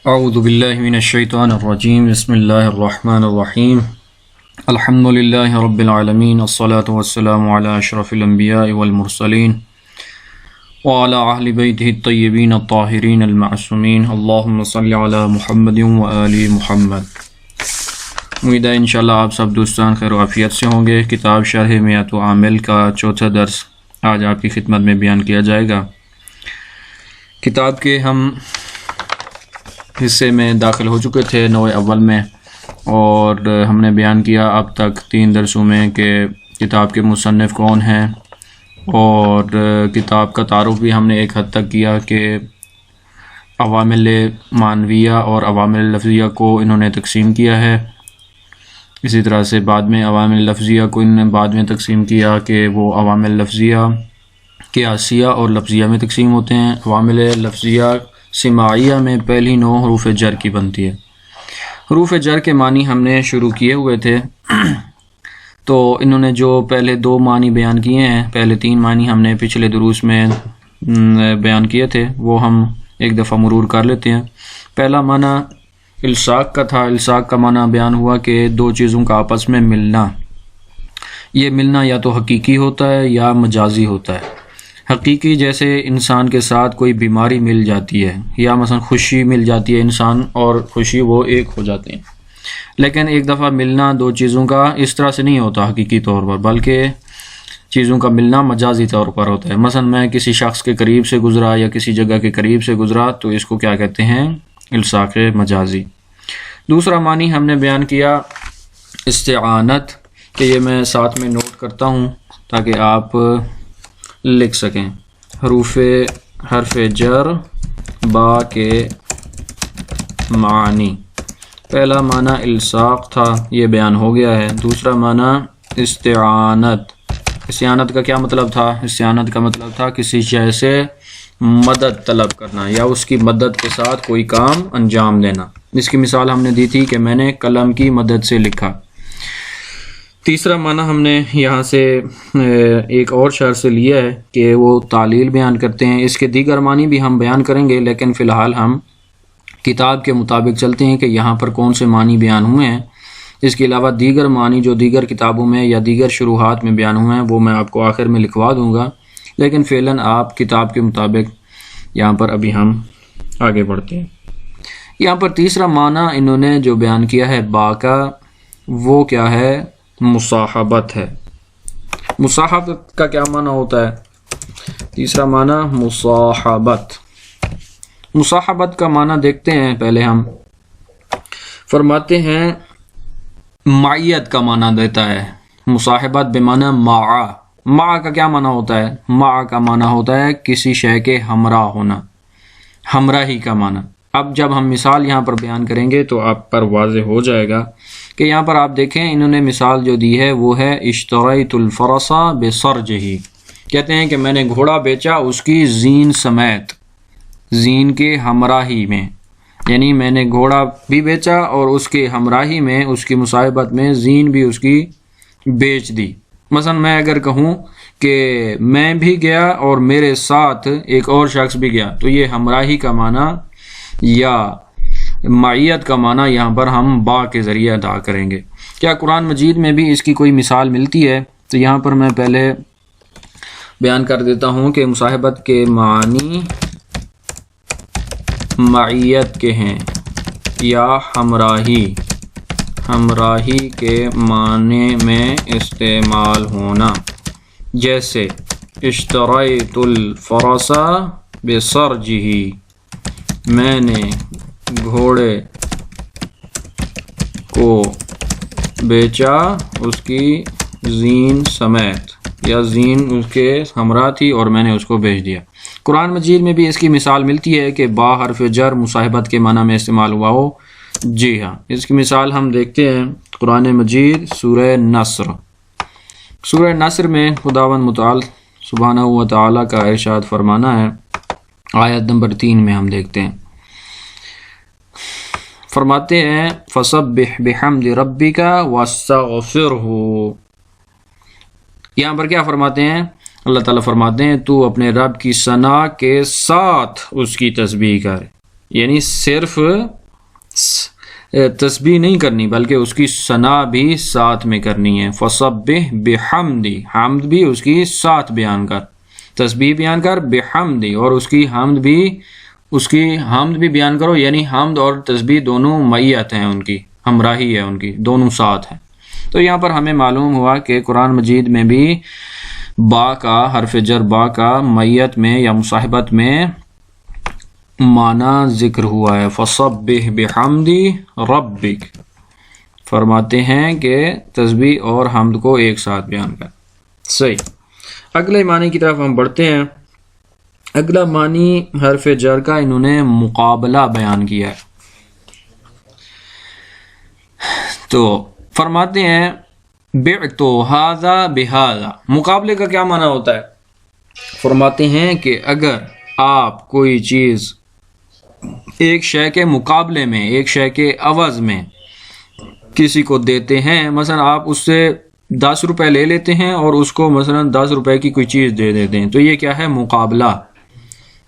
اعوذ باللہ من الشیطان الرجیم بسم اللہ الرحمن الرحیم الحمد للہ رب العالمین والصلاة والسلام علی اشرف الانبیاء والمرسلین وعلی اہل بیتہ الطیبین الطاہرین المعصومین اللہم صلی علی محمد وآل محمد۔ امید ہے انشاءاللہ آپ سب دوستان خیر و عافیت سے ہوں گے۔ کتاب شرح میات و عامل کا چوتھا درس آج آپ کی خدمت میں بیان کیا جائے گا۔ کتاب کے ہم حصے میں داخل ہو چکے تھے نوع اول میں، اور ہم نے بیان کیا اب تک 3 درسوں میں کہ کتاب کے مصنف کون ہیں، اور کتاب کا تعارف بھی ہم نے ایک حد تک کیا کہ عوامل معنویہ اور عوامل لفظیہ کو انہوں نے تقسیم کیا ہے۔ اسی طرح سے بعد میں عوامل لفظیہ کو انہوں نے بعد میں تقسیم کیا کہ وہ عوامل لفظیہ قیاسیہ اور لفظیہ میں تقسیم ہوتے ہیں۔ عوامل لفظیہ سماعیہ میں پہلی نوع حروف جر کی بنتی ہے۔ حروف جر کے معنی ہم نے شروع کیے ہوئے تھے، تو انہوں نے جو پہلے 2 معنی بیان کیے ہیں، پہلے 3 معنی ہم نے پچھلے دروس میں بیان کیے تھے، وہ ہم ایک دفعہ مرور کر لیتے ہیں۔ پہلا معنی الصاق کا تھا۔ الصاق کا معنی بیان ہوا کہ 2 چیزوں کا آپس میں ملنا۔ یہ ملنا یا تو حقیقی ہوتا ہے یا مجازی ہوتا ہے۔ حقیقی جیسے انسان کے ساتھ کوئی بیماری مل جاتی ہے، یا مثلا خوشی مل جاتی ہے، انسان اور خوشی وہ ایک ہو جاتے ہیں۔ لیکن ایک دفعہ ملنا 2 چیزوں کا اس طرح سے نہیں ہوتا حقیقی طور پر، بلکہ چیزوں کا ملنا مجازی طور پر ہوتا ہے۔ مثلا میں کسی شخص کے قریب سے گزرا یا کسی جگہ کے قریب سے گزرا تو اس کو کیا کہتے ہیں؟ الصاق مجازی۔ دوسرا معنی ہم نے بیان کیا استعانت، کہ یہ میں ساتھ میں نوٹ کرتا ہوں تاکہ آپ لکھ سکیں۔ حرف جر با کے معنی، پہلا معنی الصاق تھا، یہ بیان ہو گیا ہے۔ دوسرا معنی استعانت۔ استعانت کا کیا مطلب تھا؟ استعانت کا مطلب تھا کسی شے سے مدد طلب کرنا یا اس کی مدد کے ساتھ کوئی کام انجام دینا۔ اس کی مثال ہم نے دی تھی کہ میں نے قلم کی مدد سے لکھا۔ تیسرا معنی ہم نے یہاں سے ایک اور شعر سے لیا ہے کہ وہ تعلیل بیان کرتے ہیں۔ اس کے دیگر معنی بھی ہم بیان کریں گے، لیکن فی الحال ہم کتاب کے مطابق چلتے ہیں کہ یہاں پر کون سے معنی بیان ہوئے ہیں۔ اس کے علاوہ دیگر معنی جو دیگر کتابوں میں یا دیگر شروحات میں بیان ہوئے ہیں وہ میں آپ کو آخر میں لکھوا دوں گا، لیکن فعلاً آپ کتاب کے مطابق یہاں پر ابھی ہم آگے بڑھتے ہیں۔ یہاں پر تیسرا معنی انہوں نے جو بیان کیا ہے با کا، وہ کیا ہے؟ مصاحبت ہے۔ مصاحبت کا کیا معنی ہوتا ہے؟ تیسرا معنی مصاحبت۔ مصاحبت کا معنی دیکھتے ہیں پہلے ہم۔ فرماتے ہیں معیت کا معنی دیتا ہے مصاحبت بمعنی مع۔ مع کا کیا معنی ہوتا ہے؟ مع کا معنی ہوتا ہے کسی شے کے ہمراہ ہونا، ہمراہی کا معنی۔ اب جب ہم مثال یہاں پر بیان کریں گے تو آپ پر واضح ہو جائے گا کہ یہاں پر آپ دیکھیں انہوں نے مثال جو دی ہے وہ ہے اشتریت الفرس بسرجہ۔ کہتے ہیں کہ میں نے گھوڑا بیچا اس کی زین سمیت، زین کے ہمراہی میں، یعنی میں نے گھوڑا بھی بیچا اور اس کے ہمراہی میں، اس کی مصاحبت میں زین بھی اس کی بیچ دی۔ مثلا میں اگر کہوں کہ میں بھی گیا اور میرے ساتھ ایک اور شخص بھی گیا، تو یہ ہمراہی کا معنی یا معیت کا معنی یہاں پر ہم با کے ذریعے ادا کریں گے۔ کیا قرآن مجید میں بھی اس کی کوئی مثال ملتی ہے؟ تو یہاں پر میں پہلے بیان کر دیتا ہوں کہ مصاحبت کے معنی معیت کے ہیں یا ہمراہی، ہمراہی کے معنی میں استعمال ہونا، جیسے اشتریت الفرس بسرجہ، میں نے گھوڑے کو بیچا اس کی زین سمیت، یا زین اس کے ہمراہ تھی اور میں نے اس کو بیچ دیا۔ قرآن مجید میں بھی اس کی مثال ملتی ہے کہ با حرف جر مصاحبت کے معنی میں استعمال ہوا ہو۔ جی ہاں، اس کی مثال ہم دیکھتے ہیں قرآن مجید سورہ نصر۔ سورہ نصر میں خداوند متعال سبحانہ و تعالیٰ کا ارشاد فرمانا ہے، آیت نمبر 3 میں ہم دیکھتے ہیں، فرماتے ہیں فَسَبِّحْ بِحَمْدِ رَبِّكَ وَاسْتَغْفِرْهُ۔ یہاں پر کیا فرماتے ہیں؟ اللہ تعالیٰ فرماتے ہیں تو اپنے رب کی ثنا کے ساتھ اس کی تسبیح کر، یعنی صرف تسبیح نہیں کرنی بلکہ اس کی ثنا بھی ساتھ میں کرنی ہے. فسبح بحمدی، حمد بھی اس کی ساتھ بیان کر، تسبیح بیان کر بحمدی، اور اس کی حمد بھی بیان کرو. یعنی حمد اور تسبیح دونوں معیت ہیں، ان کی ہمراہی ہے، ان کی دونوں ساتھ ہیں. تو یہاں پر ہمیں معلوم ہوا کہ قرآن مجید میں بھی با کا، حرف جر با کا معیت میں یا مصاحبت میں معنی ذکر ہوا ہے. فسبح بحمدی ربک، فرماتے ہیں کہ تسبیح اور حمد کو ایک ساتھ بیان کر. صحیح. اگلے معنی کی طرف ہم بڑھتے ہیں. اگلا معنی حرف جر کا انہوں نے مقابلہ بیان کیا ہے. تو فرماتے ہیں بعت ھذا بھذا. مقابلے کا کیا معنی ہوتا ہے؟ فرماتے ہیں کہ اگر آپ کوئی چیز ایک شے کے مقابلے میں، ایک شے کے عوض میں کسی کو دیتے ہیں، مثلا آپ اس سے 10 روپے لے لیتے ہیں اور اس کو مثلا 10 روپے کی کوئی چیز دے دیتے ہیں، تو یہ کیا ہے؟ مقابلہ.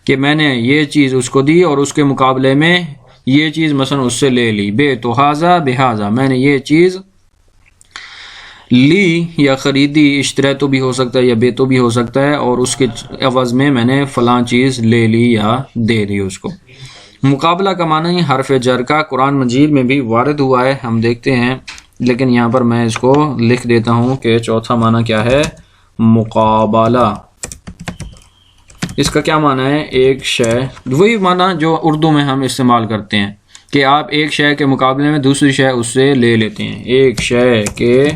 کہ میں نے یہ چیز اس کو دی اور اس کے مقابلے میں یہ چیز مثلا اس سے لے لی. بعت ھذا بھذا، میں نے یہ چیز لی یا خریدی، اشتریتو بھی ہو سکتا ہے یا بیتو بھی ہو سکتا ہے، اور اس کے عوض میں میں نے فلاں چیز لے لی یا دے دی اس کو. مقابلہ کا معنی حرف جر کا قرآن مجید میں بھی وارد ہوا ہے، ہم دیکھتے ہیں. لیکن یہاں پر میں اس کو لکھ دیتا ہوں کہ چوتھا معنی کیا ہے؟ مقابلہ. اس کا کیا معنی ہے؟ ایک شے، وہی معنی جو اردو میں ہم استعمال کرتے ہیں کہ آپ ایک شے کے مقابلے میں دوسری شے اس سے لے لیتے ہیں. ایک شے کے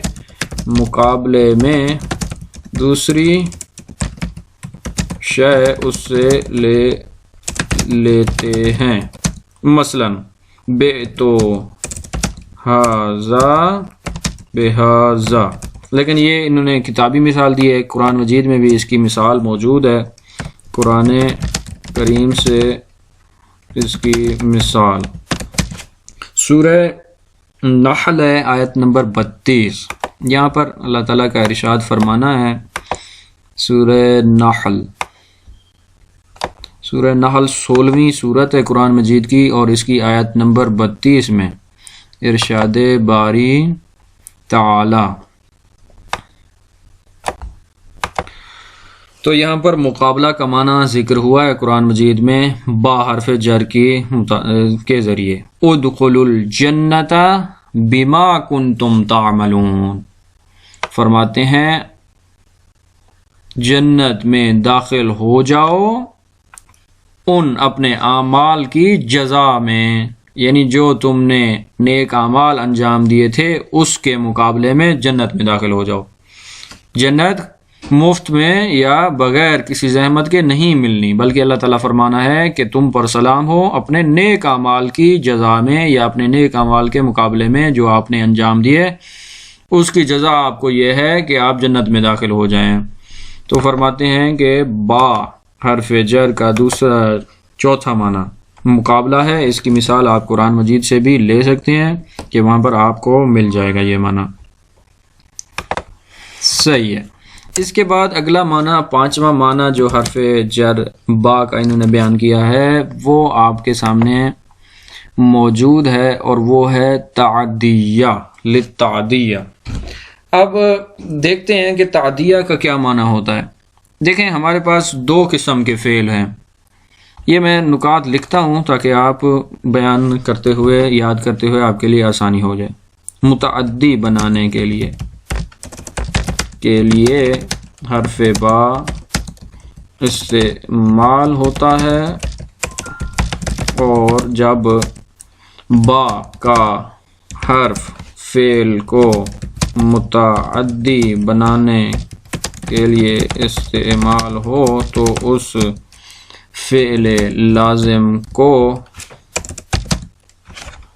مقابلے میں دوسری شے اس سے لے لیتے ہیں. مثلا بعت ھذا بھذا. لیکن یہ انہوں نے کتابی مثال دی ہے، قرآن مجید میں بھی اس کی مثال موجود ہے. قرآن کریم سے اس کی مثال سورہ نحل ہے، آیت نمبر 32. یہاں پر اللہ تعالیٰ کا ارشاد فرمانا ہے. سورہ نحل 16ویں سورت ہے قرآن مجید کی، اور اس کی آیت نمبر 32 میں ارشاد باری تعالی. تو یہاں پر مقابلہ کا معنی ذکر ہوا ہے قرآن مجید میں با حرف جر کے ذریعے. ادخلوا الجنۃ بما کنتم تعملون. فرماتے ہیں جنت میں داخل ہو جاؤ ان اپنے اعمال کی جزا میں، یعنی جو تم نے نیک اعمال انجام دیے تھے اس کے مقابلے میں جنت میں داخل ہو جاؤ. جنت مفت میں یا بغیر کسی زحمت کے نہیں ملنی، بلکہ اللہ تعالیٰ فرمانا ہے کہ تم پر سلام ہو اپنے نیک اعمال کی جزا میں یا اپنے نیک اعمال کے مقابلے میں جو آپ نے انجام دیے اس کی جزا آپ کو یہ ہے کہ آپ جنت میں داخل ہو جائیں. تو فرماتے ہیں کہ با حرف جر کا چوتھا معنی مقابلہ ہے. اس کی مثال آپ قرآن مجید سے بھی لے سکتے ہیں کہ وہاں پر آپ کو مل جائے گا یہ معنی. صحیح ہے. اس کے بعد اگلا معنی، پانچواں معنی جو حرف جر با کا انہوں نے بیان کیا ہے وہ آپ کے سامنے موجود ہے، اور وہ ہے تعدیہ، للتعدیہ. اب دیکھتے ہیں کہ تعدیہ کا کیا معنی ہوتا ہے. دیکھیں ہمارے پاس 2 قسم کے فعل ہیں. یہ میں نکات لکھتا ہوں تاکہ آپ بیان کرتے ہوئے، یاد کرتے ہوئے آپ کے لیے آسانی ہو جائے. متعدی بنانے کے لیے حرف با استعمال ہوتا ہے، اور جب با کا حرف فعل کو متعدی بنانے کے لیے استعمال ہو تو اس فعل لازم کو،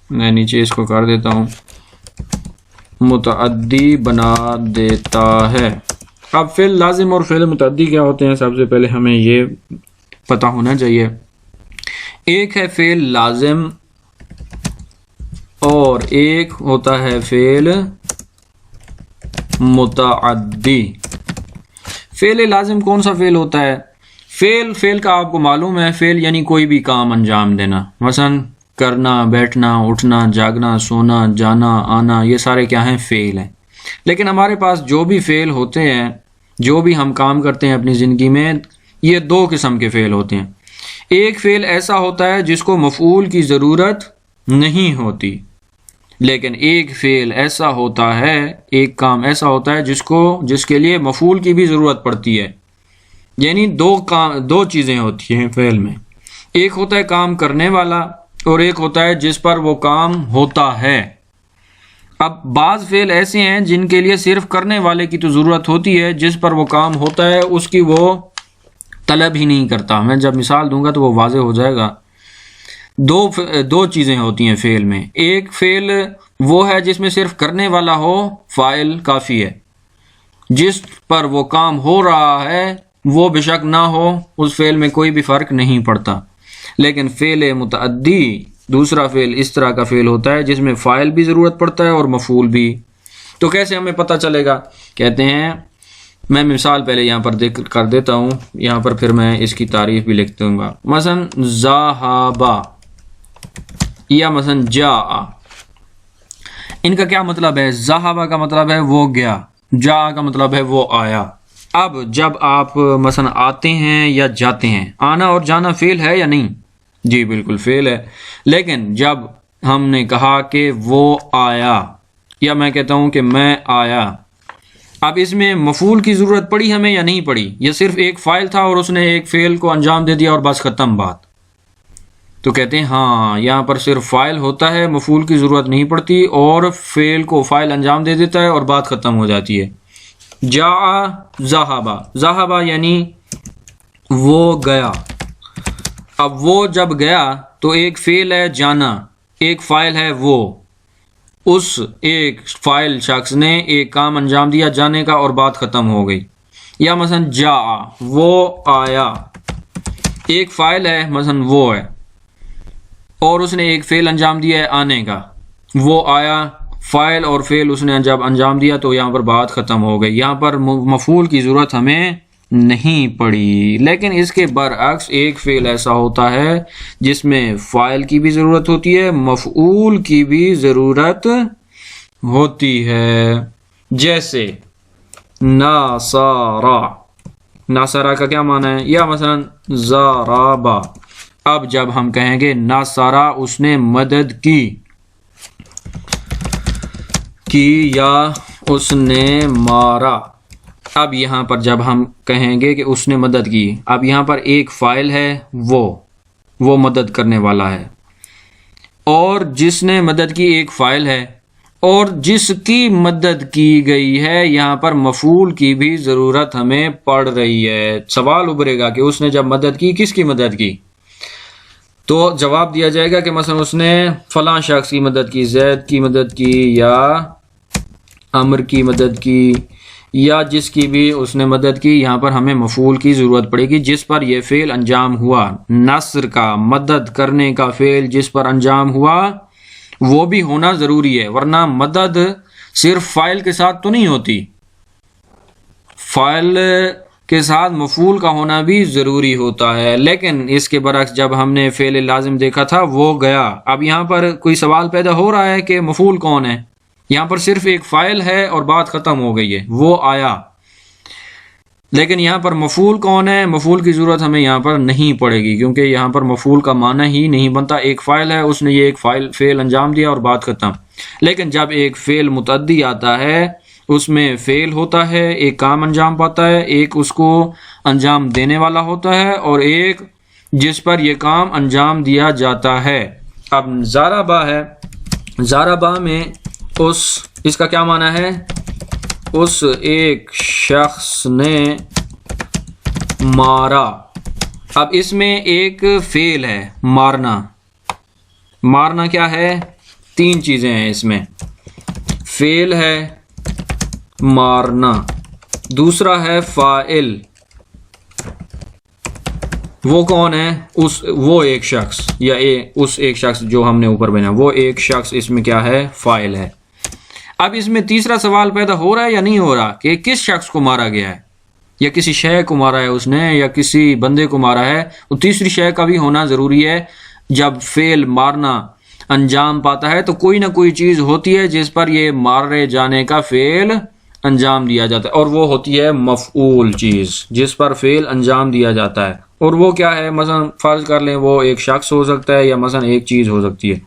میں نیچے اس کو کر دیتا ہوں، متعدی بنا دیتا ہے. اب فعل لازم اور فعل متعدی کیا ہوتے ہیں؟ سب سے پہلے ہمیں یہ پتہ ہونا چاہیے. ایک ہے فعل لازم اور ایک ہوتا ہے فعل متعدی. فعل لازم کون سا فعل ہوتا ہے؟ فعل کا آپ کو معلوم ہے، فعل یعنی کوئی بھی کام انجام دینا، مثلا کرنا، بیٹھنا، اٹھنا، جاگنا، سونا، جانا، آنا، یہ سارے کیا ہیں؟ فعل ہیں۔ لیکن ہمارے پاس جو بھی فعل ہوتے ہیں، جو بھی ہم کام کرتے ہیں اپنی زندگی میں، یہ دو قسم کے فعل ہوتے ہیں۔ ایک فعل ایسا ہوتا ہے جس کو مفعول کی ضرورت نہیں ہوتی، لیکن ایک فعل ایسا ہوتا ہے، ایک کام ایسا ہوتا ہے جس کے لیے مفعول کی بھی ضرورت پڑتی ہے۔ یعنی دو چیزیں ہوتی ہیں فعل میں، ایک ہوتا ہے کام کرنے والا اور ایک ہوتا ہے جس پر وہ کام ہوتا ہے۔ اب بعض فعل ایسے ہیں جن کے لیے صرف کرنے والے کی تو ضرورت ہوتی ہے، جس پر وہ کام ہوتا ہے اس کی وہ طلب ہی نہیں کرتا۔ میں جب مثال دوں گا تو وہ واضح ہو جائے گا۔ دو چیزیں ہوتی ہیں فعل میں، ایک فعل وہ ہے جس میں صرف کرنے والا ہو، فاعل کافی ہے، جس پر وہ کام ہو رہا ہے وہ بے شک نہ ہو، اس فعل میں کوئی بھی فرق نہیں پڑتا۔ لیکن فعل متعدی دوسرا فعل اس طرح کا فعل ہوتا ہے جس میں فاعل بھی ضرورت پڑتا ہے اور مفعول بھی۔ تو کیسے ہمیں پتہ چلے گا؟ کہتے ہیں، میں مثال پہلے یہاں پر ذکر کر دیتا ہوں، یہاں پر پھر میں اس کی تعریف بھی لکھ دوں گا۔ مثلا ذہبا یا مثلا جاء، ان کا کیا مطلب ہے؟ ذہبا کا مطلب ہے وہ گیا، جاء کا مطلب ہے وہ آیا۔ اب جب آپ مثلا آتے ہیں یا جاتے ہیں، آنا اور جانا فعل ہے یا نہیں؟ جی بالکل فعل ہے۔ لیکن جب ہم نے کہا کہ وہ آیا، یا میں کہتا ہوں کہ میں آیا، اب اس میں مفعول کی ضرورت پڑی ہمیں یا نہیں پڑی؟ یہ صرف ایک فاعل تھا اور اس نے ایک فعل کو انجام دے دیا اور بس ختم بات۔ تو کہتے ہیں ہاں، یہاں پر صرف فاعل ہوتا ہے، مفعول کی ضرورت نہیں پڑتی، اور فعل کو فاعل انجام دے دیتا ہے اور بات ختم ہو جاتی ہے۔ جاء ذہبا، ذہبا یعنی وہ گیا۔ اب وہ جب گیا تو ایک فعل ہے جانا، ایک فاعل ہے وہ، اس ایک فاعل شخص نے ایک کام انجام دیا جانے کا اور بات ختم ہو گئی۔ یا مثلا جاء وہ آیا، ایک فاعل ہے مثلا وہ ہے، اور اس نے ایک فعل انجام دیا ہے آنے کا، وہ آیا، فاعل اور فعل اس نے جب انجام دیا تو یہاں پر بات ختم ہو گئی، یہاں پر مفعول کی ضرورت ہمیں نہیں پڑی۔ لیکن اس کے برعکس ایک فعل ایسا ہوتا ہے جس میں فاعل کی بھی ضرورت ہوتی ہے، مفعول کی بھی ضرورت ہوتی ہے، جیسے ناصارا، ناصارا کا کیا معنی ہے؟ یا مثلا ضربا، اب جب ہم کہیں گے ناصارا اس نے مدد کی یا اس نے مارا، اب یہاں پر جب ہم کہیں گے کہ اس نے مدد کی، اب یہاں پر ایک فاعل ہے وہ مدد کرنے والا ہے، اور جس نے مدد کی ایک فاعل ہے، اور جس کی مدد کی گئی ہے یہاں پر مفعول کی بھی ضرورت ہمیں پڑ رہی ہے۔ سوال ابھرے گا کہ اس نے جب مدد کی کس کی مدد کی؟ تو جواب دیا جائے گا کہ مثلا اس نے فلاں شخص کی مدد کی، زید کی مدد کی یا عمر کی مدد کی، یا جس کی بھی اس نے مدد کی۔ یہاں پر ہمیں مفعول کی ضرورت پڑے گی جس پر یہ فعل انجام ہوا، نصر کا، مدد کرنے کا فعل جس پر انجام ہوا وہ بھی ہونا ضروری ہے، ورنہ مدد صرف فاعل کے ساتھ تو نہیں ہوتی، فاعل کے ساتھ مفعول کا ہونا بھی ضروری ہوتا ہے۔ لیکن اس کے برعکس جب ہم نے فعل لازم دیکھا تھا وہ گیا، اب یہاں پر کوئی سوال پیدا ہو رہا ہے کہ مفعول کون ہے؟ یہاں پر صرف ایک فاعل ہے اور بات ختم ہو گئی ہے، وہ آیا، لیکن یہاں پر مفعول کون ہے؟ مفعول کی ضرورت ہمیں یہاں پر نہیں پڑے گی، کیونکہ یہاں پر مفعول کا معنی ہی نہیں بنتا، ایک فاعل ہے، اس نے یہ ایک فعل انجام دیا اور بات ختم۔ لیکن جب ایک فعل متعدی آتا ہے اس میں فعل ہوتا ہے، ایک کام انجام پاتا ہے، ایک اس کو انجام دینے والا ہوتا ہے اور ایک جس پر یہ کام انجام دیا جاتا ہے۔ اب ضربا ہے، ضربا میں اس کا کیا معنی ہے؟ اس ایک شخص نے مارا۔ اب اس میں ایک فعل ہے مارنا، مارنا کیا ہے؟ تین چیزیں ہیں اس میں، فعل ہے مارنا، دوسرا ہے فاعل، وہ کون ہے؟ وہ ایک شخص یا اس ایک شخص جو ہم نے اوپر بنا، وہ ایک شخص اس میں کیا ہے؟ فاعل ہے۔ اب اس میں تیسرا سوال پیدا ہو رہا ہے یا نہیں ہو رہا کہ کس شخص کو مارا گیا ہے؟ یا کسی شے کو مارا ہے اس نے یا کسی بندے کو مارا ہے، تو تیسری شے کا بھی ہونا ضروری ہے۔ جب فعل مارنا انجام پاتا ہے تو کوئی نہ کوئی چیز ہوتی ہے جس پر یہ مارے جانے کا فعل انجام دیا جاتا ہے، اور وہ ہوتی ہے مفعول چیز جس پر فعل انجام دیا جاتا ہے۔ اور وہ کیا ہے؟ مثلا فرض کر لیں وہ ایک شخص ہو سکتا ہے یا مثلا ایک چیز ہو سکتی ہے،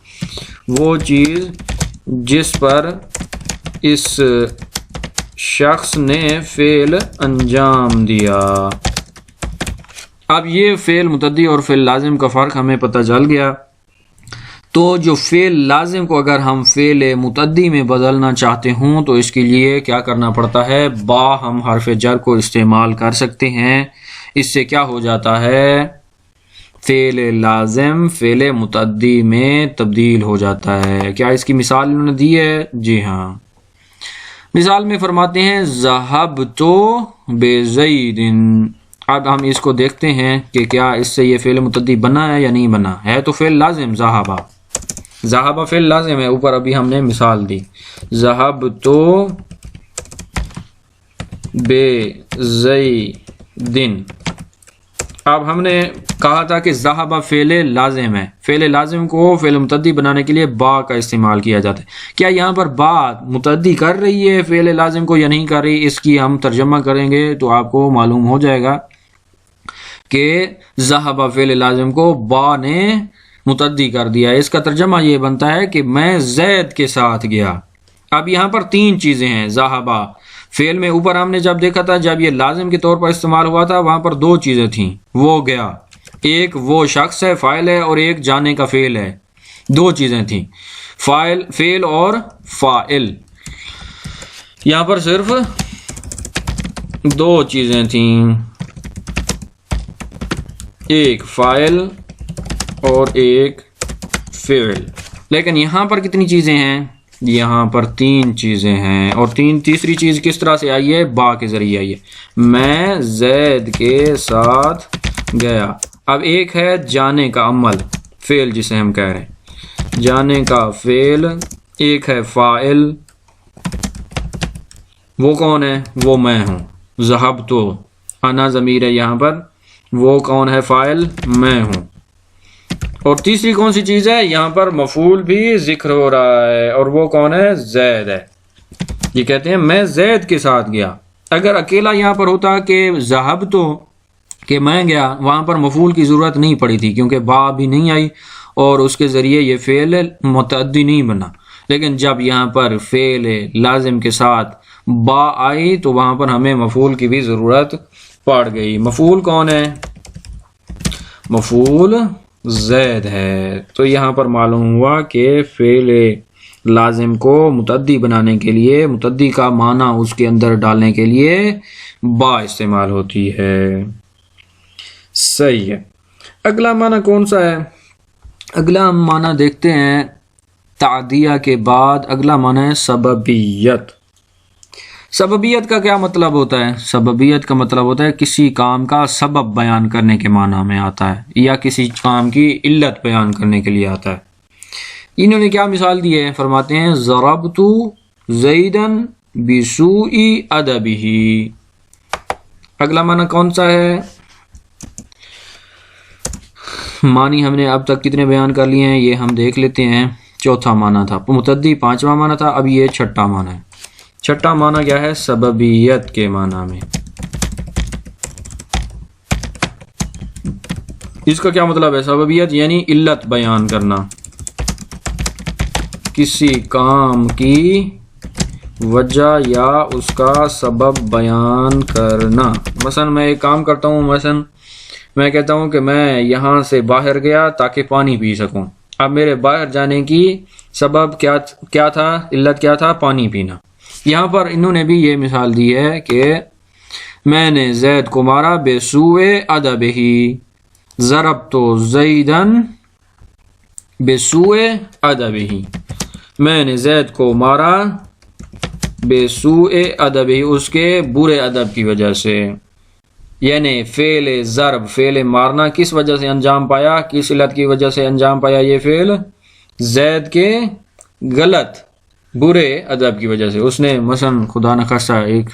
وہ چیز جس پر اس شخص نے فعل انجام دیا۔ اب یہ فعل متعدی اور فعل لازم کا فرق ہمیں پتہ چل گیا۔ تو جو فعل لازم کو اگر ہم فعل متعدی میں بدلنا چاہتے ہوں تو اس کے لیے کیا کرنا پڑتا ہے؟ با ہم حرف جر کو استعمال کر سکتے ہیں، اس سے کیا ہو جاتا ہے؟ فعل لازم فعل متعدی میں تبدیل ہو جاتا ہے۔ کیا اس کی مثال انہوں نے دی ہے؟ جی ہاں، مثال میں فرماتے ہیں ذہبت بزید۔ اب ہم اس کو دیکھتے ہیں کہ کیا اس سے یہ فعل متعدی بنا ہے یا نہیں بنا ہے۔ تو فعل لازم ذہبہ فعل لازم ہے، اوپر ابھی ہم نے مثال دی، ذہبت بزید۔ اب ہم نے کہا تھا کہ ذہبہ فعل لازم ہے، فعل لازم کو فعل متعدی بنانے کے لیے با کا استعمال کیا جاتا ہے۔ کیا یہاں پر با متعدی کر رہی ہے فعل لازم کو یا نہیں کر رہی؟ اس کی ہم ترجمہ کریں گے تو آپ کو معلوم ہو جائے گا کہ ذہبہ فعل لازم کو با نے متعدی کر دیا ہے۔ اس کا ترجمہ یہ بنتا ہے کہ میں زید کے ساتھ گیا۔ اب یہاں پر تین چیزیں ہیں۔ ذہبہ فعل میں اوپر ہم نے جب دیکھا تھا، جب یہ لازم کے طور پر استعمال ہوا تھا، وہاں پر دو چیزیں تھیں، وہ گیا، ایک وہ شخص ہے فاعل ہے اور ایک جانے کا فعل ہے، دو چیزیں تھیں، فعل اور فاعل۔ یہاں پر صرف دو چیزیں تھیں، ایک فاعل اور ایک فعل۔ لیکن یہاں پر کتنی چیزیں ہیں؟ یہاں پر تین چیزیں ہیں، اور تیسری چیز کس طرح سے آئی ہے؟ با کے ذریعے آئی ہے، میں زید کے ساتھ گیا۔ اب ایک ہے جانے کا عمل، فعل جسے ہم کہہ رہے ہیں، جانے کا فعل، ایک ہے فاعل، وہ کون ہے؟ وہ میں ہوں، ذہبت انا ضمیر ہے یہاں پر، وہ کون ہے؟ فاعل، میں ہوں۔ اور تیسری کون سی چیز ہے؟ یہاں پر مفعول بھی ذکر ہو رہا ہے، اور وہ کون ہے؟ زید ہے۔ یہ کہتے ہیں میں زید کے ساتھ گیا۔ اگر اکیلا یہاں پر ہوتا کہ ذہبت کہ میں گیا، وہاں پر مفعول کی ضرورت نہیں پڑی تھی کیونکہ با بھی نہیں آئی اور اس کے ذریعے یہ فعل متعدی نہیں بنا۔ لیکن جب یہاں پر فعل لازم کے ساتھ با آئی تو وہاں پر ہمیں مفعول کی بھی ضرورت پڑ گئی۔ مفعول کون ہے؟ مفعول زید ہے۔ تو یہاں پر معلوم ہوا کہ فعل لازم کو متعدی بنانے کے لیے، متعدی کا معنی اس کے اندر ڈالنے کے لیے با استعمال ہوتی ہے۔ صحیح ہے۔ اگلا معنی کون سا ہے؟ اگلا معنی دیکھتے ہیں، تعدیہ کے بعد اگلا معنی ہے سببیت۔ سببیت کا کیا مطلب ہوتا ہے؟ سببیت کا مطلب ہوتا ہے کسی کام کا سبب بیان کرنے کے معنی میں آتا ہے، یا کسی کام کی علت بیان کرنے کے لیے آتا ہے۔ انہوں نے کیا مثال دی ہے؟ فرماتے ہیں ضربت زیدن بسوء ادبہ۔ اگلا معنی کون سا ہے؟ معنی ہم نے اب تک کتنے بیان کر لیے ہیں یہ ہم دیکھ لیتے ہیں۔ چوتھا معنی تھا متعدی، پانچواں معنی تھا، اب یہ چھٹا معنی ہے۔ چھٹا معنی کیا ہے؟ سببیت کے معنی میں۔ اس کا کیا مطلب ہے؟ سببیت یعنی علت بیان کرنا، کسی کام کی وجہ یا اس کا سبب بیان کرنا۔ مثلا میں ایک کام کرتا ہوں، مثلا میں کہتا ہوں کہ میں یہاں سے باہر گیا تاکہ پانی پی سکوں۔ اب میرے باہر جانے کی سبب کیا تھا؟ علت کیا تھا؟ پانی پینا۔ یہاں پر انہوں نے بھی یہ مثال دی ہے کہ میں نے زید کو مارا بسوء ادبہ، ضربت زیدن بسوء ادبہ، میں نے زید کو مارا بسوء ادبہ، اس کے برے ادب کی وجہ سے۔ یعنی فعل ضرب، فعل مارنا کس وجہ سے انجام پایا؟ کس علت کی وجہ سے انجام پایا یہ فعل؟ زید کے غلط برے ادب کی وجہ سے۔ اس نے مثلا خدا نخواستہ ایک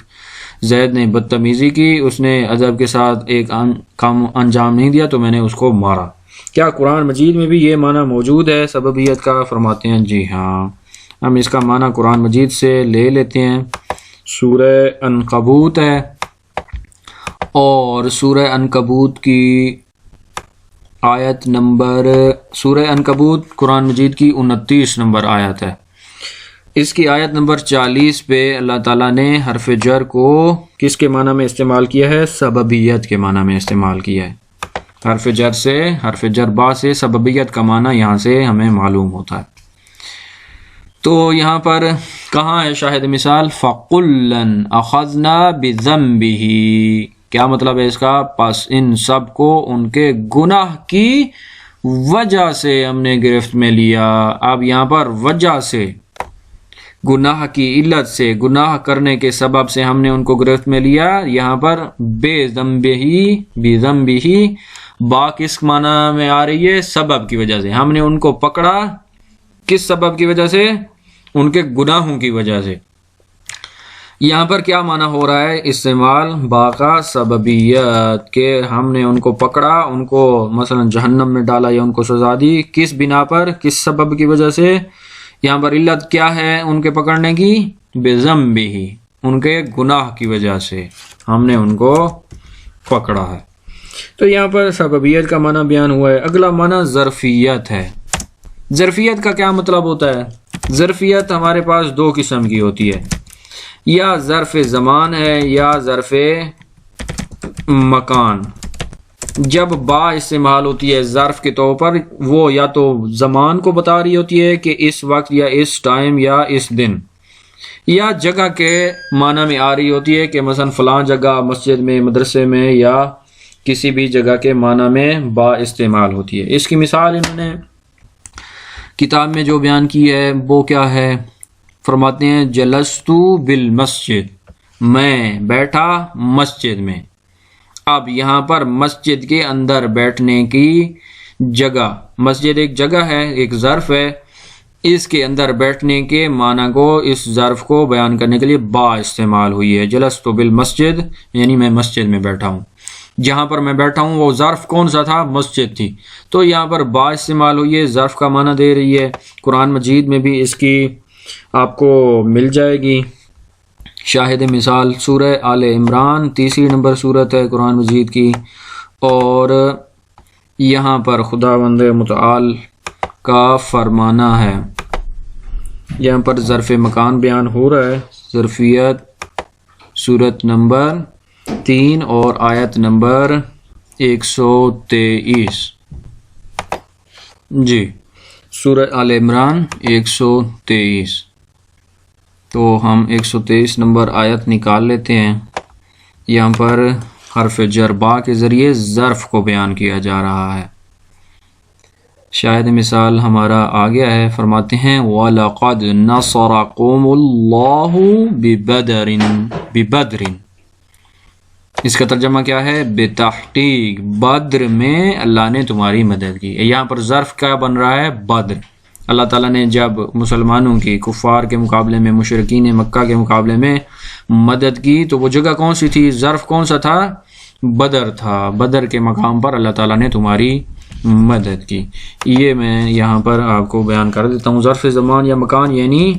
زید نے بدتمیزی کی، اس نے ادب کے ساتھ ایک کام انجام نہیں دیا تو میں نے اس کو مارا۔ کیا قرآن مجید میں بھی یہ معنی موجود ہے سببیت کا؟ فرماتے ہیں جی ہاں، ہم اس کا معنی قرآن مجید سے لے لیتے ہیں۔ سورہ عنکبوت ہے، اور سورہ عنکبوت کی آیت نمبر، سورہ عنکبوت قرآن مجید کی 29 نمبر آیت ہے۔ اس کی آیت نمبر 40 پہ اللہ تعالیٰ نے حرف جر کو کس کے معنی میں استعمال کیا ہے؟ سببیت کے معنی میں استعمال کیا ہے۔ حرف جر سے، حرف جر با سے سببیت کا معنی یہاں سے ہمیں معلوم ہوتا ہے۔ تو یہاں پر کہاں ہے شاہد مثال؟ فَقُلًّا أَخَذْنَا بِذَنبِهِ، کیا مطلب ہے اس کا؟ پس ان سب کو ان کے گناہ کی وجہ سے ہم نے گرفت میں لیا۔ اب یہاں پر وجہ سے، گناہ کی علت سے، گناہ کرنے کے سبب سے ہم نے ان کو گرفت میں لیا۔ یہاں پر بے ذنبہ با کس معنی میں آ رہی ہے؟ سبب کی وجہ سے۔ ہم نے ان کو پکڑا کس سبب کی وجہ سے؟ ان کے گناہوں کی وجہ سے۔ یہاں پر کیا معنی ہو رہا ہے؟ استعمال با کا سببیت، کہ ہم نے ان کو پکڑا، ان کو مثلا جہنم میں ڈالا یا ان کو سزا دی، کس بنا پر، کس سبب کی وجہ سے؟ یہاں پر علت کیا ہے ان کے پکڑنے کی؟ بذنبہ، ان کے گناہ کی وجہ سے ہم نے ان کو پکڑا ہے۔ تو یہاں پر سببیت کا معنی بیان ہوا ہے۔ اگلا معنی ظرفیت ہے۔ ظرفیت کا کیا مطلب ہوتا ہے؟ ظرفیت ہمارے پاس دو قسم کی ہوتی ہے، یا ظرف زمان ہے یا ظرف مکان۔ جب با استعمال ہوتی ہے ظرف کے طور پر، وہ یا تو زمان کو بتا رہی ہوتی ہے کہ اس وقت یا اس ٹائم یا اس دن، یا جگہ کے معنی میں آ رہی ہوتی ہے کہ مثلا فلاں جگہ، مسجد میں، مدرسے میں، یا کسی بھی جگہ کے معنی میں با استعمال ہوتی ہے۔ اس کی مثال انہوں نے کتاب میں جو بیان کی ہے وہ کیا ہے؟ فرماتے ہیں جلستو بالمسجد، میں بیٹھا مسجد میں۔ اب یہاں پر مسجد کے اندر بیٹھنے کی جگہ، مسجد ایک جگہ ہے، ایک ظرف ہے، اس کے اندر بیٹھنے کے معنی کو، اس ظرف کو بیان کرنے کے لیے با استعمال ہوئی ہے۔ جلستو بالمسجد یعنی میں مسجد میں بیٹھا ہوں۔ جہاں پر میں بیٹھا ہوں وہ ظرف کون سا تھا؟ مسجد تھی۔ تو یہاں پر با استعمال ہوئی ہے، ظرف کا معنی دے رہی ہے۔ قرآن مجید میں بھی اس کی آپ کو مل جائے گی شاہد مثال۔ سورہ آل عمران 3 نمبر سورت ہے قرآن مجید کی، اور یہاں پر خداوند متعال کا فرمانا ہے، یہاں پر ظرف مکان بیان ہو رہا ہے۔ ظرفیت سورت نمبر 3 اور آیت نمبر 123۔ جی، سورہ آل عمران 123۔ تو ہم 123 نمبر آیت نکال لیتے ہیں۔ یہاں پر حرف جر با کے ذریعے ظرف کو بیان کیا جا رہا ہے۔ شاہد مثال ہمارا آ گیا ہے، فرماتے ہیں وَلَقَدْ نَصَرَكُمُ اللَّهُ بِبَدْرٍ۔ اس کا ترجمہ کیا ہے؟ بتحقیق بدر میں اللہ نے تمہاری مدد کی۔ یہاں پر ظرف کیا بن رہا ہے؟ بدر۔ اللہ تعالیٰ نے جب مسلمانوں کی، کفار کے مقابلے میں، مشرکین مکہ کے مقابلے میں مدد کی تو وہ جگہ کون سی تھی؟ ظرف کون سا تھا؟ بدر تھا۔ بدر کے مقام پر اللہ تعالیٰ نے تمہاری مدد کی۔ یہ میں یہاں پر آپ کو بیان کر دیتا ہوں۔ ظرف زمان یا مکان یعنی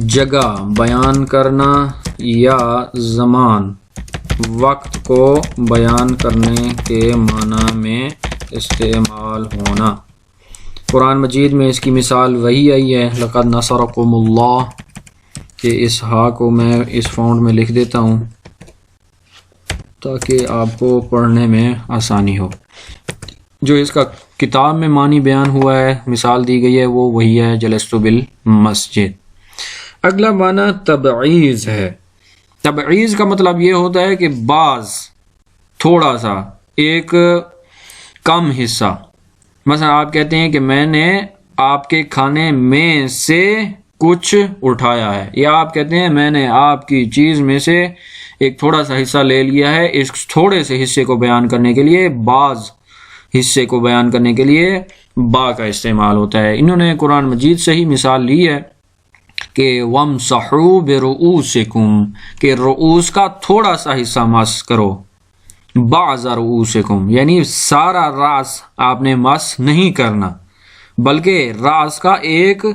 جگہ بیان کرنا یا زمان، وقت کو بیان کرنے کے معنی میں استعمال ہونا۔ قرآن مجید میں اس کی مثال وہی آئی ہے، لقد نصرکم اللہ، کہ اس ہا کو میں اس فونٹ میں لکھ دیتا ہوں تاکہ آپ کو پڑھنے میں آسانی ہو۔ جو اس کا کتاب میں معنی بیان ہوا ہے، مثال دی گئی ہے، وہ وہی ہے جلست بالمسجد۔ اگلا معنی تبعیض ہے۔ تبعیض کا مطلب یہ ہوتا ہے کہ بعض، تھوڑا سا، ایک کم حصہ۔ مثلا آپ کہتے ہیں کہ میں نے آپ کے کھانے میں سے کچھ اٹھایا ہے، یا آپ کہتے ہیں میں نے آپ کی چیز میں سے ایک تھوڑا سا حصہ لے لیا ہے۔ اس تھوڑے سے حصے کو بیان کرنے کے لیے، بعض حصے کو بیان کرنے کے لیے با کا استعمال ہوتا ہے۔ انہوں نے قرآن مجید سے ہی مثال لی ہے کہ وَامْسَحُوا بِرُؤُوسِكُمْ کہ رؤوس کا تھوڑا سا حصہ مس کرو، بعض رؤوسکم یعنی سارا راس آپ نے مس نہیں کرنا، بلکہ راس کا ایک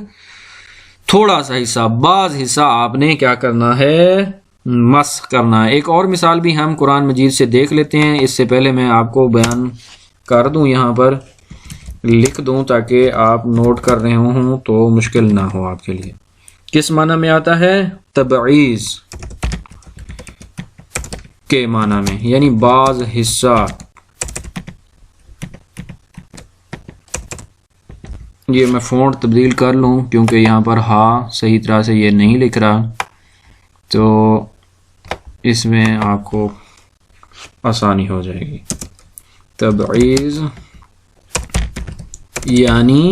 تھوڑا سا حصہ، بعض حصہ آپ نے کیا کرنا ہے، مس کرنا ہے۔ ایک اور مثال بھی ہم قرآن مجید سے دیکھ لیتے ہیں، اس سے پہلے میں آپ کو بیان کر دوں، یہاں پر لکھ دوں تاکہ آپ نوٹ کر رہے ہوں تو مشکل نہ ہو آپ کے لیے۔ کس معنی میں آتا ہے؟ تبعیض کے معنی میں، یعنی بعض حصہ۔ یہ میں فونٹ تبدیل کر لوں کیونکہ یہاں پر ہا صحیح طرح سے یہ نہیں لکھ رہا، تو اس میں آپ کو آسانی ہو جائے گی۔ تبعیض یعنی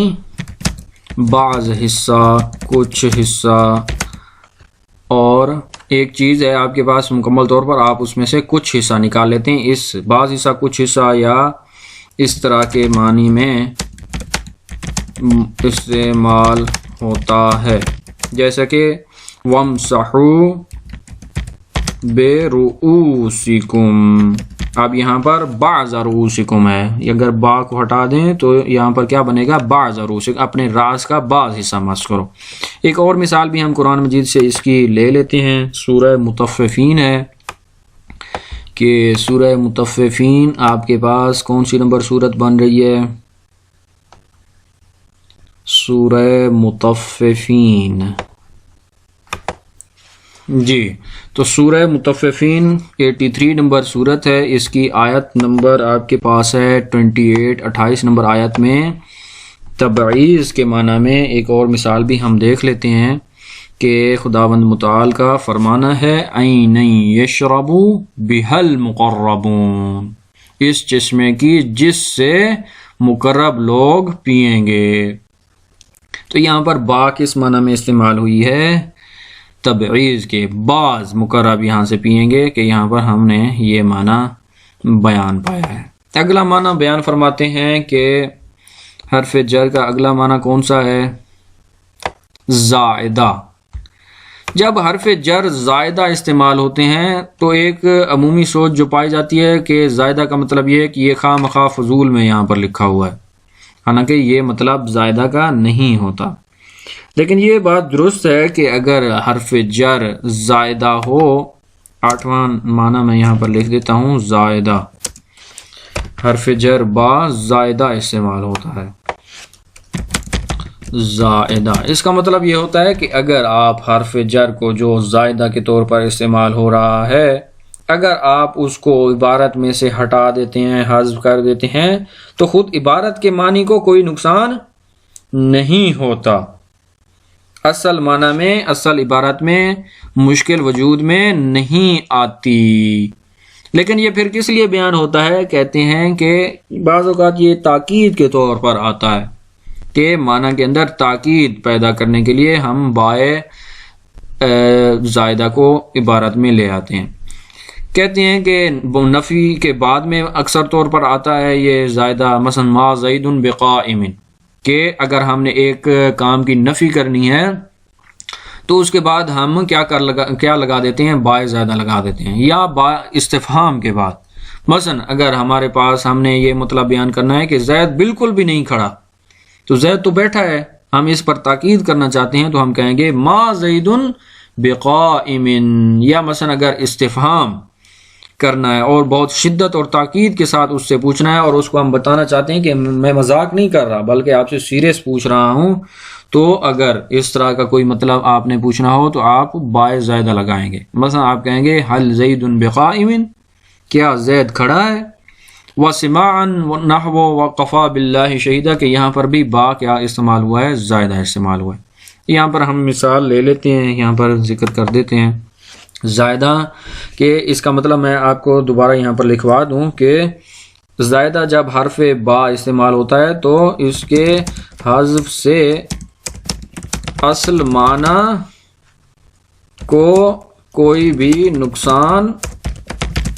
بعض حصہ، کچھ حصہ، اور ایک چیز ہے آپ کے پاس مکمل طور پر، آپ اس میں سے کچھ حصہ نکال لیتے ہیں، اس بعض حصہ، کچھ حصہ یا اس طرح کے معنی میں استعمال ہوتا ہے، جیسا کہ وَامْسَحُوا بِرُؤُوسِكُمْ۔ اب یہاں پر بعض رؤوسکم ہے، اگر با کو ہٹا دیں تو یہاں پر کیا بنے گا؟ بعض رؤوسکم، اپنے راس کا بعض حصہ مس کرو۔ ایک اور مثال بھی ہم قرآن مجید سے اس کی لے لیتے ہیں، سورہ مطففین ہے، کہ سورہ مطففین آپ کے پاس کون سی نمبر صورت بن رہی ہے؟ سورہ مطففین، جی، تو سورہ مطففین 83 نمبر صورت ہے، اس کی آیت نمبر آپ کے پاس ہے 28 نمبر آیت میں تبعیض کے معنی میں ایک اور مثال بھی ہم دیکھ لیتے ہیں کہ خداوند متعال کا فرمانا ہے عین یشرب بها المقربون، اس چشمے کی جس سے مقرب لوگ پئیں گے۔ تو یہاں پر با کس معنی میں استعمال ہوئی ہے؟ تبعیض کے، بعض مقرب یہاں سے پئیں گے، کہ یہاں پر ہم نے یہ معنی بیان پایا ہے۔ اگلا معنی بیان فرماتے ہیں کہ حرف جر کا اگلا معنی کون سا ہے؟ زائدہ۔ جب حرف جر زائدہ استعمال ہوتے ہیں تو ایک عمومی سوچ جو پائی جاتی ہے کہ زائدہ کا مطلب یہ ہے کہ یہ خواہ مخواہ فضول میں یہاں پر لکھا ہوا ہے، حالانکہ یہ مطلب زائدہ کا نہیں ہوتا۔ لیکن یہ بات درست ہے کہ اگر حرف جر زائدہ ہو، 8واں معنی میں یہاں پر لکھ دیتا ہوں، زائدہ، حرف جر با زائدہ استعمال ہوتا ہے، زائدہ۔ اس کا مطلب یہ ہوتا ہے کہ اگر آپ حرف جر کو جو زائدہ کے طور پر استعمال ہو رہا ہے، اگر آپ اس کو عبارت میں سے ہٹا دیتے ہیں، حذف کر دیتے ہیں، تو خود عبارت کے معنی کو کوئی نقصان نہیں ہوتا، اصل معنی میں، اصل عبارت میں مشکل وجود میں نہیں آتی۔ لیکن یہ پھر کس لیے بیان ہوتا ہے؟ کہتے ہیں کہ بعض اوقات یہ تاکید کے طور پر آتا ہے، کہ معنی کے اندر تاکید پیدا کرنے کے لیے ہم بائے زائدہ کو عبارت میں لے آتے ہیں۔ کہتے ہیں کہ نفی کے بعد میں اکثر طور پر آتا ہے یہ زائدہ، مثلا ما زید بقائم، کہ اگر ہم نے ایک کام کی نفی کرنی ہے تو اس کے بعد ہم کیا لگا دیتے ہیں؟ با زائدہ لگا دیتے ہیں، یا با استفہام کے بعد۔ مثلا اگر ہمارے پاس ہم نے یہ مطلب بیان کرنا ہے کہ زید بالکل بھی نہیں کھڑا، تو زید تو بیٹھا ہے، ہم اس پر تاکید کرنا چاہتے ہیں تو ہم کہیں گے ما زید بقائم، یا مثلا اگر استفہام کرنا ہے اور بہت شدت اور تاکید کے ساتھ اس سے پوچھنا ہے اور اس کو ہم بتانا چاہتے ہیں کہ میں مذاق نہیں کر رہا بلکہ آپ سے سیریس پوچھ رہا ہوں، تو اگر اس طرح کا کوئی مطلب آپ نے پوچھنا ہو تو آپ با زائدہ لگائیں گے۔ مثلا آپ کہیں گے حل زید بقائم، کیا زید کھڑا ہے؟ وسماعا نحو وقفا باللہ شہیدا، کہ یہاں پر بھی با کیا استعمال ہوا ہے؟ زائدہ استعمال ہوا ہے۔ یہاں پر ہم مثال لے لیتے ہیں، یہاں پر ذکر کر دیتے ہیں زائدہ، کہ اس کا مطلب میں آپ کو دوبارہ یہاں پر لکھوا دوں کہ زائدہ جب حرف با استعمال ہوتا ہے تو اس کے حذف سے اصل معنی کو کوئی بھی نقصان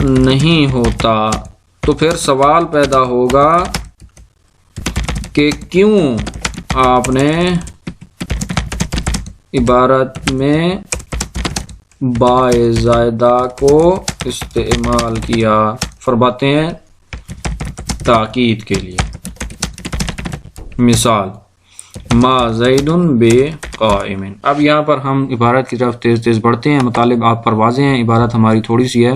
نہیں ہوتا۔ تو پھر سوال پیدا ہوگا کہ کیوں آپ نے عبارت میں با زائدہ کو استعمال کیا، فرماتے ہیں تاکید کے لیے۔ مثال ما زید بقائم۔ اب یہاں پر ہم عبارت کی طرف تیز تیز بڑھتے ہیں، مطالب آپ پر واضح ہیں، عبارت ہماری تھوڑی سی ہے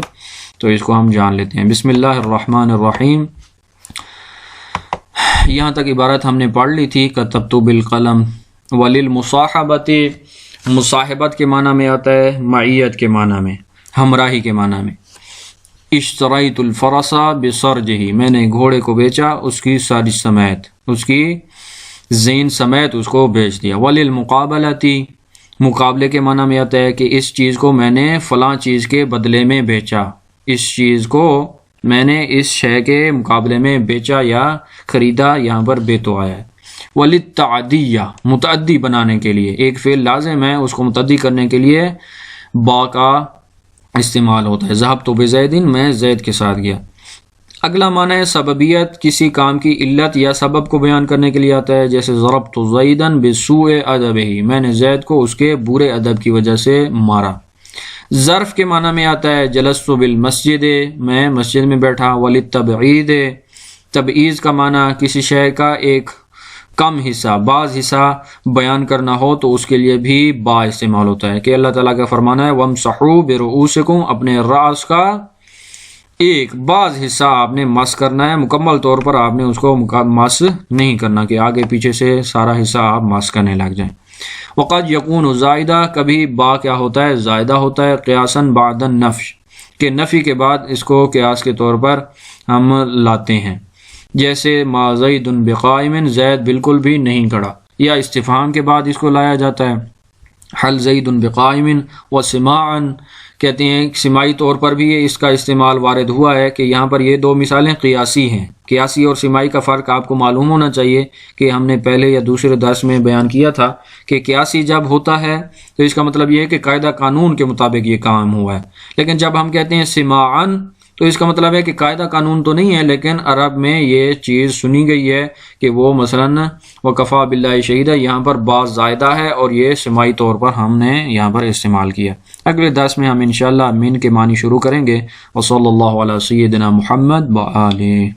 تو اس کو ہم جان لیتے ہیں۔ بسم اللہ الرحمن الرحیم، یہاں تک عبارت ہم نے پڑھ لی تھی۔ کتبت بالقلم، وللمصاحبۃ، مصاحبت کے معنی میں آتا ہے معیت کے معنی میں، ہمراہی کے معنی میں۔ اشتریت الفرس بسرجہ، میں نے گھوڑے کو بیچا اس کی سرج سمیت، اس کی زین سمیت اس کو بیچ دیا۔ وللمقابلۃ، مقابلے کے معنی میں آتا ہے کہ اس چیز کو میں نے فلاں چیز کے بدلے میں بیچا، اس چیز کو میں نے اس شے کے مقابلے میں بیچا یا خریدا، یہاں پر بے تو آیا ہے۔ وللتعدیہ، متعدی بنانے کے لیے، ایک فعل لازم ہے اس کو متعدی کرنے کے لیے با کا استعمال ہوتا ہے۔ ذهبت بزید، میں زید کے ساتھ گیا۔ اگلا معنی ہے سببیت، کسی کام کی علت یا سبب کو بیان کرنے کے لیے آتا ہے، جیسے ضربت زیدا بسوء ادبہ، میں نے زید کو اس کے برے ادب کی وجہ سے مارا۔ ظرف کے معنی میں آتا ہے جلست بالمسجد، میں مسجد میں بیٹھا۔ وللتبعید، تبعیض کا معنی کسی شے کا ایک کم حصہ، بعض حصہ بیان کرنا ہو تو اس کے لیے بھی با استعمال ہوتا ہے، کہ اللہ تعالیٰ کا فرمانا ہے وَامْسَحُوا بِرُؤُوسِكُمْ، اپنے راس کا ایک بعض حصہ آپ نے مس کرنا ہے، مکمل طور پر آپ نے اس کو مس نہیں کرنا کہ آگے پیچھے سے سارا حصہ آپ مس کرنے لگ جائیں۔ وقد یکون زائدہ، کبھی با کیا ہوتا ہے زائدہ ہوتا ہے، قیاساً بعد النفی، کہ نفی کے بعد اس کو قیاس کے طور پر ہم لاتے ہیں، جیسے ما زید بقائم، زید بالکل بھی نہیں کھڑا، یا استفہام کے بعد اس کو لایا جاتا ہے۔ حل زید بقائم وسماعا، کہتے ہیں سماعی طور پر بھی اس کا استعمال وارد ہوا ہے، کہ یہاں پر یہ دو مثالیں قیاسی ہیں۔ قیاسی اور سماعی کا فرق آپ کو معلوم ہونا چاہیے، کہ ہم نے پہلے یا دوسرے درس میں بیان کیا تھا کہ قیاسی جب ہوتا ہے تو اس کا مطلب یہ ہے کہ قاعدہ قانون کے مطابق یہ کام ہوا ہے، لیکن جب ہم کہتے ہیں سماعن تو اس کا مطلب ہے کہ قاعدہ قانون تو نہیں ہے، لیکن عرب میں یہ چیز سنی گئی ہے کہ وہ مثلاً وکفا باللہ شہیدہ، یہاں پر بعض زائدہ ہے اور یہ سماعی طور پر ہم نے یہاں پر استعمال کیا۔ اگلے درس میں ہم انشاءاللہ من کے معنی شروع کریں گے۔ وصلی اللہ علی سیدنا محمد وآلہ۔